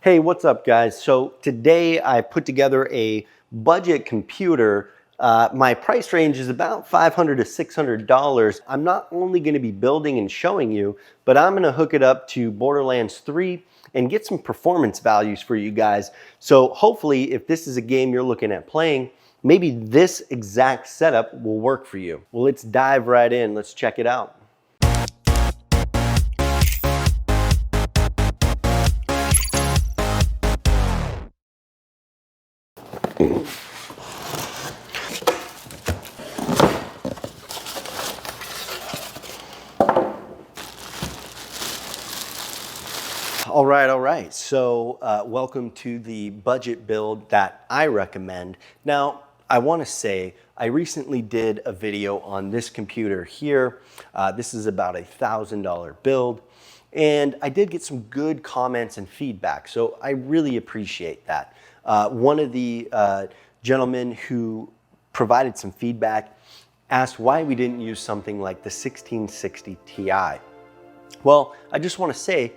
Hey, what's up guys? So today I put together a budget computer. My price range is about $500 to $600. I'm not only gonna be building and showing you, but I'm gonna hook it up to Borderlands 3 and get some performance values for you guys. So hopefully if this is a game you're looking at playing, maybe this exact setup will work for you. Well, let's dive right in. Let's check it out. All right. So welcome to the budget build that I recommend. Now, I want to say I recently did a video on this computer here. This is about $1,000 build, and I did get some good comments and feedback, so I really appreciate that. One of the gentlemen who provided some feedback asked why we didn't use something like the 1660 Ti. Well, I just want to say,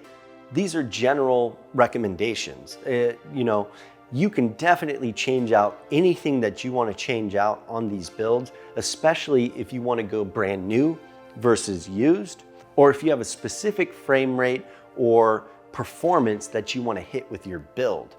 these are general recommendations. You can definitely change out anything that you want to change out on these builds, especially if you want to go brand new versus used, or if you have a specific frame rate or performance that you want to hit with your build.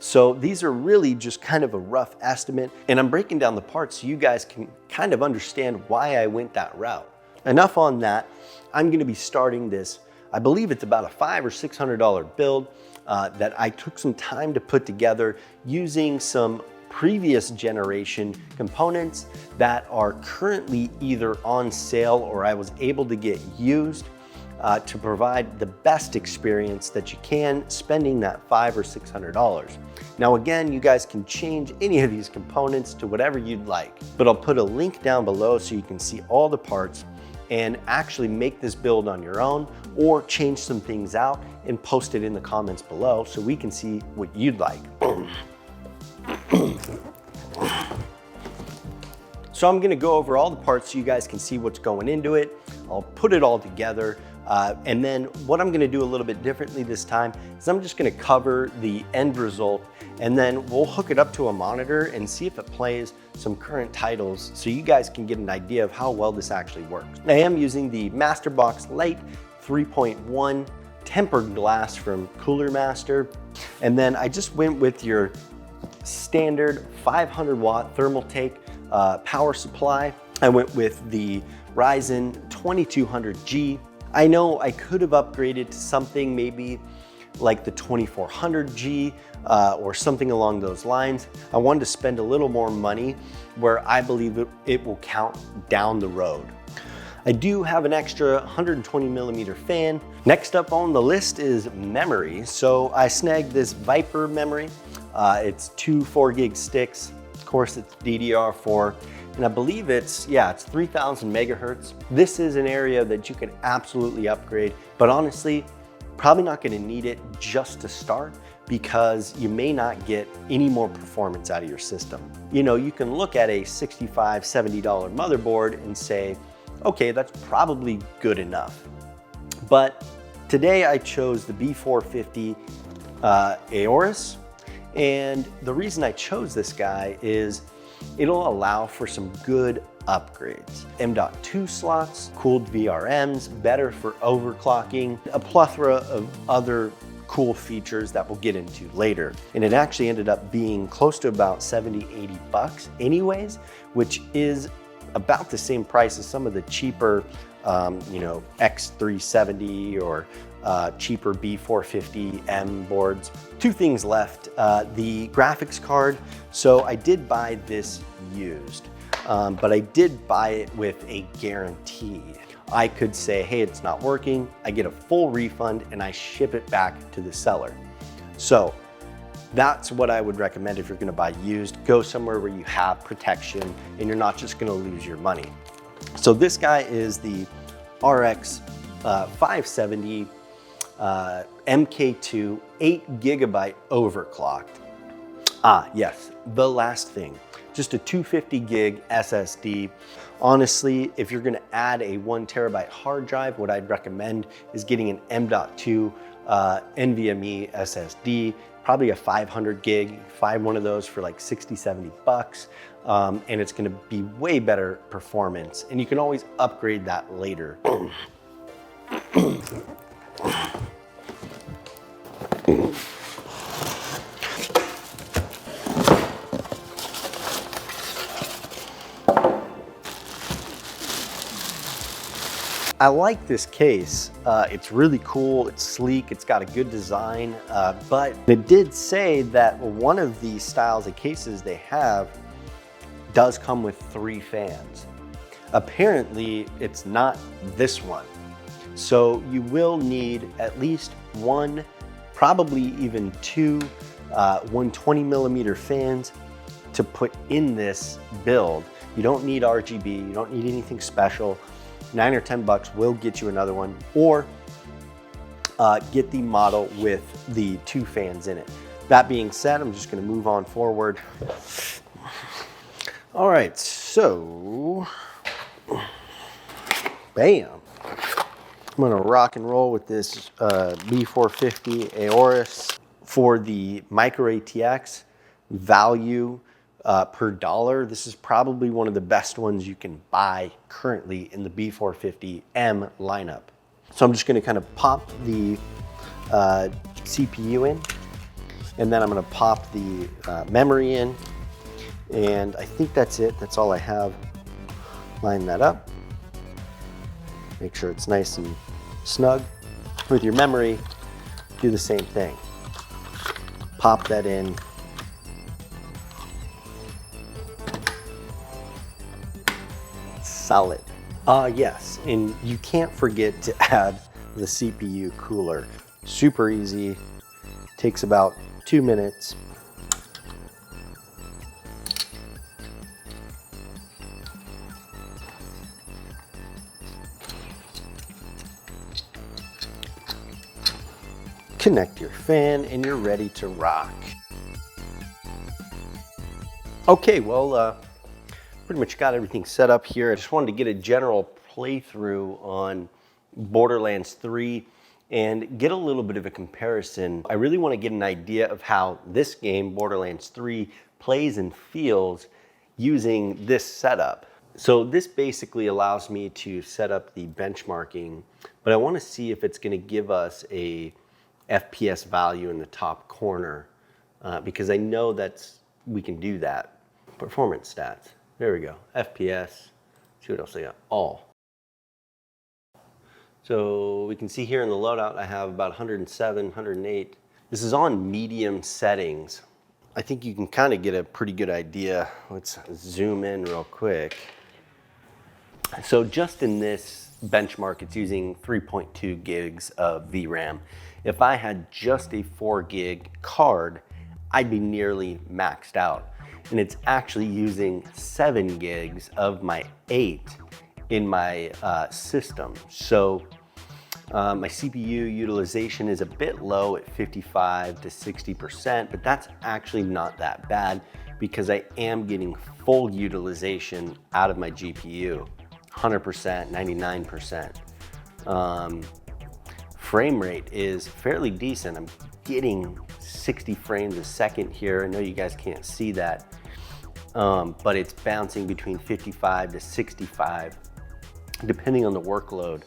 So these are really just kind of a rough estimate, and I'm breaking down the parts so you guys can kind of understand why I went that route. Enough on that. I'm going to be starting this, I believe it's about a $500 or $600 build that I took some time to put together using some previous generation components that are currently either on sale or I was able to get used to provide the best experience that you can spending that $500 or $600. Now again, you guys can change any of these components to whatever you'd like, but I'll put a link down below so you can see all the parts and actually make this build on your own, or change some things out and post it in the comments below so we can see what you'd like. So I'm gonna go over all the parts so you guys can see what's going into it. I'll put it all together. And then what I'm gonna do a little bit differently this time is I'm just gonna cover the end result, and then we'll hook it up to a monitor and see if it plays some current titles so you guys can get an idea of how well this actually works. I am using the Masterbox Lite 3.1 tempered glass from Cooler Master. And then I just went with your standard 500 watt Thermaltake power supply. I went with the Ryzen 2200G. I know I could have upgraded to something maybe like the 2400G or something along those lines. I wanted to spend a little more money where I believe it will count down the road. I do have an extra 120mm fan. Next up on the list is memory. So I snagged this Viper memory. It's two 4GB sticks. Of course, it's DDR4. And I believe it's 3000 megahertz. This is an area that you can absolutely upgrade, but honestly, probably not gonna need it just to start because you may not get any more performance out of your system. You can look at a $65, $70 motherboard and say, okay, that's probably good enough. But today I chose the B450 Aorus, and the reason I chose this guy is it'll allow for some good upgrades. M.2 slots, cooled VRMs, better for overclocking, a plethora of other cool features that we'll get into later. And it actually ended up being close to about 70, 80 bucks anyways, which is about the same price as some of the cheaper, X370 or cheaper B450M boards. Two things left, the graphics card. So I did buy this used, but I did buy it with a guarantee. I could say, hey, it's not working. I get a full refund and I ship it back to the seller. So that's what I would recommend if you're gonna buy used. Go somewhere where you have protection and you're not just gonna lose your money. So this guy is the RX 570 MK2 8GB overclocked. Yes, the last thing, just a 250 gig SSD. Honestly, if you're gonna add a 1 terabyte hard drive, what I'd recommend is getting an M.2 NVMe SSD, probably a 500 gig. You can find one of those for like 60, 70 bucks. And it's gonna be way better performance. And you can always upgrade that later. I like this case. It's really cool, it's sleek, it's got a good design, but it did say that one of the styles of cases they have does come with 3 fans. Apparently, it's not this one. So you will need at least one, probably even 2 120 millimeter fans to put in this build. You don't need RGB, you don't need anything special. 9 or 10 bucks will get you another one, or get the model with the 2 fans in it. That being said, I'm just gonna move on forward. All right, so, bam. I'm gonna rock and roll with this B450 Aorus for the Micro ATX value. Per dollar. This is probably one of the best ones you can buy currently in the B450M lineup. So I'm just going to kind of pop the CPU in, and then I'm going to pop the memory in, and I think that's it. That's all I have. Line that up. Make sure it's nice and snug. With your memory, do the same thing. Pop that in. Solid. Yes, and you can't forget to add the CPU cooler. Super easy, takes about 2 minutes. Connect your fan and you're ready to rock. Okay, well, pretty much got everything set up here. I just wanted to get a general playthrough on Borderlands 3 and get a little bit of a comparison. I really want to get an idea of how this game, Borderlands 3, plays and feels using this setup. So this basically allows me to set up the benchmarking, but I want to see if it's going to give us a FPS value in the top corner, because I know we can do that. Performance stats. There we go, FPS, see what else I got, all. So we can see here in the loadout, I have about 107, 108. This is on medium settings. I think you can kind of get a pretty good idea. Let's zoom in real quick. So just in this benchmark, it's using 3.2 gigs of VRAM. If I had just a 4 gig card, I'd be nearly maxed out. And it's actually using 7 gigs of my 8 in my system. So my CPU utilization is a bit low at 55 to 60%, but that's actually not that bad because I am getting full utilization out of my GPU, 100%, 99%. Frame rate is fairly decent. I'm getting 60 frames a second here. I know you guys can't see that. But it's bouncing between 55 to 65, depending on the workload.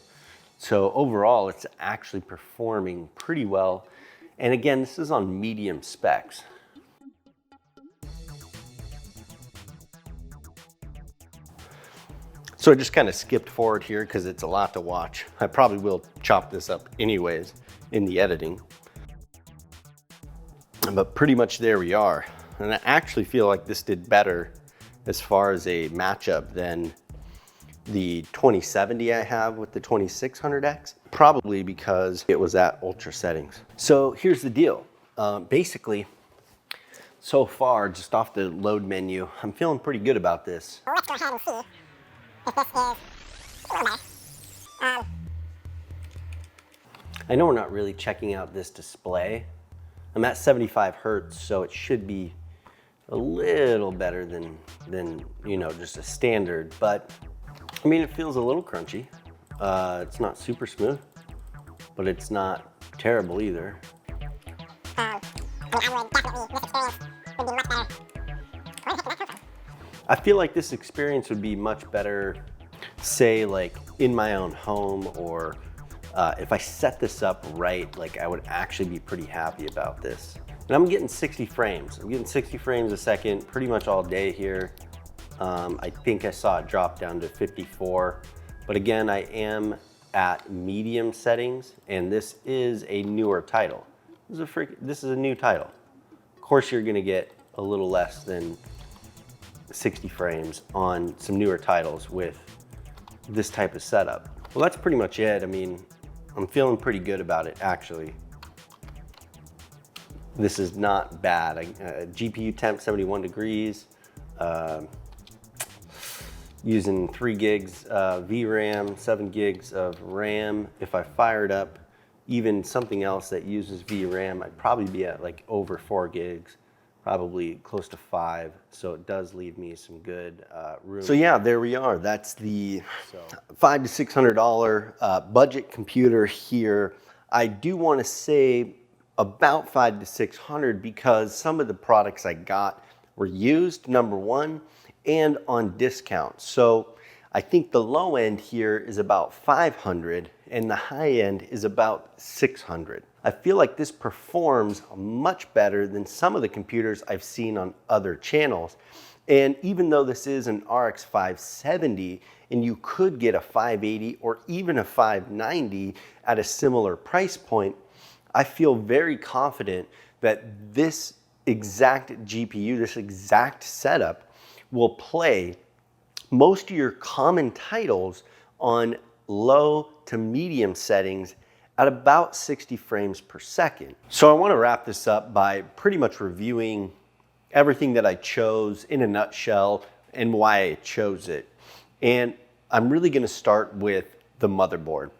So overall, it's actually performing pretty well. And again, this is on medium specs. So I just kind of skipped forward here because it's a lot to watch. I probably will chop this up anyways in the editing. But pretty much there we are. And I actually feel like this did better as far as a matchup than the 2070 I have with the 2600X, probably because it was at ultra settings. So here's the deal. Basically, so far, just off the load menu, I'm feeling pretty good about this. Well, let's go ahead and see if this is a little better. I know we're not really checking out this display. I'm at 75 Hertz, so it should be a little better than you know, just a standard, but I mean, it feels a little crunchy. It's not super smooth, but it's not terrible either. I would definitely, this experience would be much better. Where the heck did that come from? I feel like this experience would be much better, say like in my own home, or if I set this up right, like I would actually be pretty happy about this. And I'm getting 60 frames. I'm getting 60 frames a second pretty much all day here. I think I saw it drop down to 54, but again, I am at medium settings, and this is a newer title. This is a new title. Of course, you're gonna get a little less than 60 frames on some newer titles with this type of setup. Well, that's pretty much it. I mean, I'm feeling pretty good about it, actually. This is not bad. GPU temp 71 degrees, using 3 gigs VRAM, 7 gigs of RAM. If I fired up even something else that uses VRAM, I'd probably be at like over 4 gigs, probably close to 5. So it does leave me some good room. So yeah, there we are. That's the $500 to $600 budget computer here. I do want to say about $500 to $600 because some of the products I got were used, number one, and on discount. So I think the low end here is about $500 and the high end is about $600. I feel like this performs much better than some of the computers I've seen on other channels. And even though this is an RX 570 and you could get a 580 or even a 590 at a similar price point, I feel very confident that this exact GPU, this exact setup, will play most of your common titles on low to medium settings at about 60 frames per second. So I want to wrap this up by pretty much reviewing everything that I chose in a nutshell and why I chose it. And I'm really going to start with the motherboard.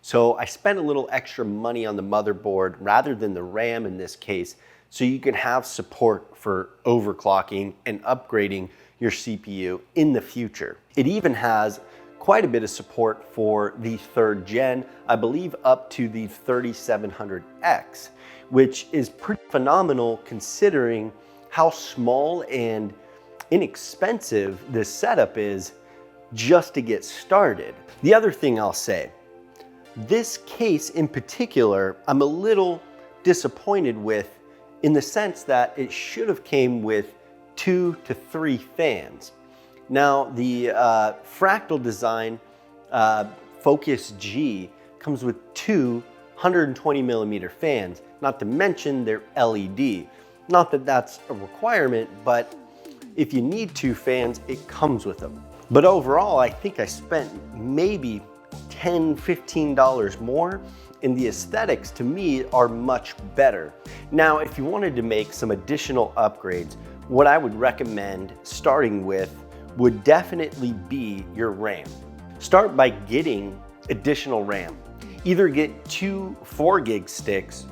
So I spent a little extra money on the motherboard rather than the RAM in this case, so you can have support for overclocking and upgrading your CPU in the future. It even has quite a bit of support for the 3rd gen, I believe up to the 3700X, which is pretty phenomenal considering how small and inexpensive this setup is just to get started. The other thing I'll say, this case in particular, I'm a little disappointed with in the sense that it should have came with 2 to 3 fans. Now the Fractal Design Focus G comes with 2 120 millimeter fans, not to mention they're LED. Not that that's a requirement, but if you need 2 fans, it comes with them. But overall, I think I spent maybe $10, $15 more, and the aesthetics to me are much better. Now, if you wanted to make some additional upgrades, what I would recommend starting with would definitely be your RAM. Start by getting additional RAM. Either get 2 4 gig sticks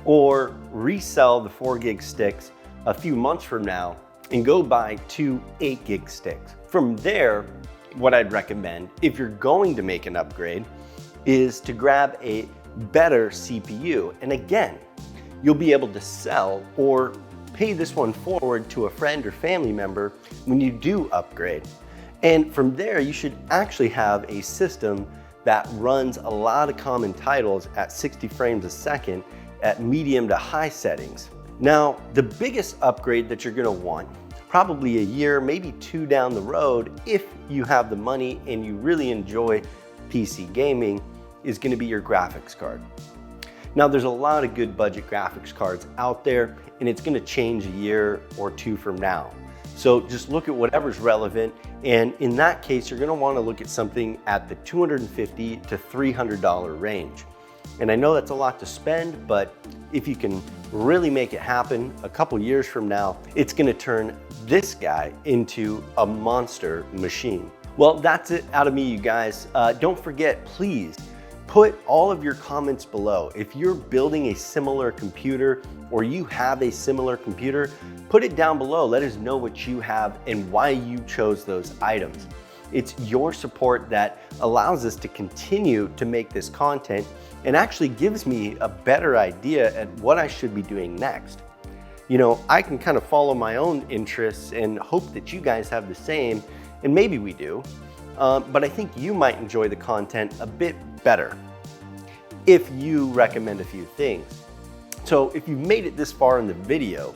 or resell the 4 gig sticks a few months from now and go buy 2 8 gig sticks. From there, what I'd recommend if you're going to make an upgrade is to grab a better CPU. And again, you'll be able to sell or pay this one forward to a friend or family member when you do upgrade. And from there, you should actually have a system that runs a lot of common titles at 60 frames a second at medium to high settings. Now, the biggest upgrade that you're gonna want, probably a year, maybe 2 down the road, if you have the money and you really enjoy PC gaming, is gonna be your graphics card. Now, there's a lot of good budget graphics cards out there, and it's gonna change a year or 2 from now. So just look at whatever's relevant, and in that case, you're gonna wanna look at something at the $250 to $300 range. And I know that's a lot to spend, but if you can really make it happen a couple years from now, it's gonna turn this guy into a monster machine. Well, that's it out of me, you guys. Don't forget, please, put all of your comments below. If you're building a similar computer or you have a similar computer, put it down below. Let us know what you have and why you chose those items. It's your support that allows us to continue to make this content and actually gives me a better idea at what I should be doing next. You know, I can kind of follow my own interests and hope that you guys have the same, and maybe we do, but I think you might enjoy the content a bit better if you recommend a few things. So if you've made it this far in the video,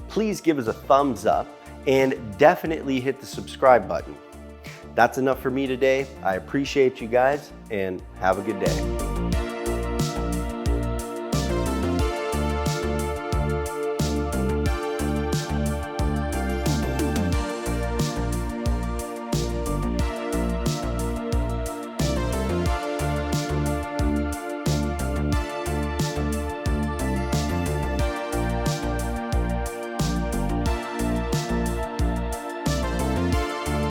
please give us a thumbs up and definitely hit the subscribe button. That's enough for me today. I appreciate you guys and have a good day.